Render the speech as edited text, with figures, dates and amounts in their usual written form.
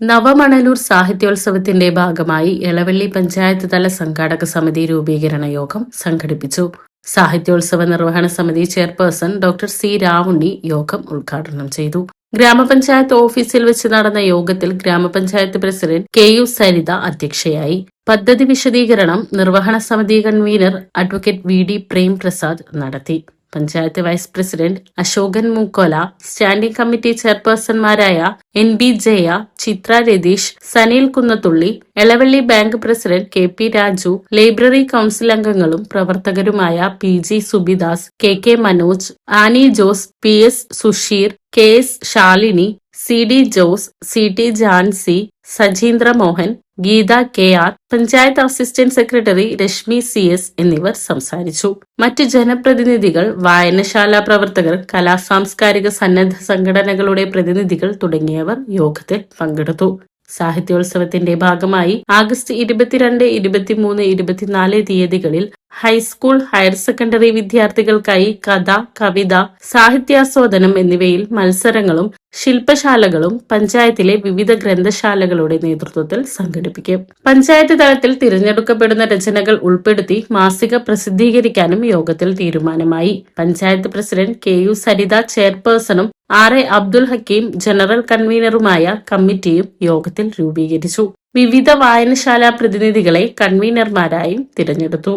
നവമണലൂർ സാഹിത്യോത്സവത്തിന്റെ ഭാഗമായി എളവള്ളി പഞ്ചായത്ത് തല സംഘാടക സമിതി രൂപീകരണ യോഗം സംഘടിപ്പിച്ചു. സാഹിത്യോത്സവ നിർവഹണ സമിതി ചെയർപേഴ്സൺ ഡോക്ടർ സി രാവുണ്ണി യോഗം ഉദ്ഘാടനം ചെയ്തു. ഗ്രാമപഞ്ചായത്ത് ഓഫീസിൽ വെച്ച് നടന്ന യോഗത്തിൽ ഗ്രാമപഞ്ചായത്ത് പ്രസിഡന്റ് KU സരിത അധ്യക്ഷയായി. പദ്ധതി വിശദീകരണം നിർവഹണ സമിതി കൺവീനർ അഡ്വക്കേറ്റ് VD പ്രേംപ്രസാദ് നടത്തി. Panchayat vice president Ashokan Mookkola, standing committee ചെയർപേഴ്സൺമാരായ NB Jaya, Chithra Ratheesh, Saneel Kunnathulli, Elavalli bank president KP Raju, library council അംഗങ്ങളും പ്രവർത്തകരുമായ PG Subidas, KK Manoj, Annie Jose, PS Susheer, KS Shalini, CD Jose, CT Jancy, Sajeendra Mohan, Geetha KR, panchayat assistant secretary Reshmi CS എന്നിവർ സംസാരിച്ചു. മറ്റ് ജനപ്രതിനിധികൾ, വായനശാല പ്രവർത്തകർ, കലാസാംസ്കാരിക സന്നദ്ധ സംഘടനകളുടെ പ്രതിനിധികൾ തുടങ്ങിയവർ യോഗത്തിൽ പങ്കെടുത്തു. സാഹിത്യോത്സവത്തിന്റെ ഭാഗമായി ആഗസ്റ്റ് 22, 23, 24 തീയതികളിൽ ഹൈസ്കൂൾ, ഹയർ സെക്കൻഡറി വിദ്യാർത്ഥികൾക്കായി കഥ, കവിത, സാഹിത്യാസ്വാദനം എന്നിവയിൽ മത്സരങ്ങളും ശില്പശാലകളും പഞ്ചായത്തിലെ വിവിധ ഗ്രന്ഥശാലകളുടെ നേതൃത്വത്തിൽ സംഘടിപ്പിക്കും. പഞ്ചായത്ത് തലത്തിൽ തിരഞ്ഞെടുക്കപ്പെടുന്ന രചനകൾ ഉൾപ്പെടുത്തി മാസിക പ്രസിദ്ധീകരിക്കാനും യോഗത്തിൽ തീരുമാനമായി. പഞ്ചായത്ത് പ്രസിഡന്റ് KU സരിത ചെയർപേഴ്സണും RA അബ്ദുൽ ഹക്കീം ജനറൽ കൺവീനറുമായ കമ്മിറ്റിയും യോഗത്തിൽ രൂപീകരിച്ചു. വിവിധ വായനശാല പ്രതിനിധികളെ കൺവീനർമാരായും തിരഞ്ഞെടുത്തു.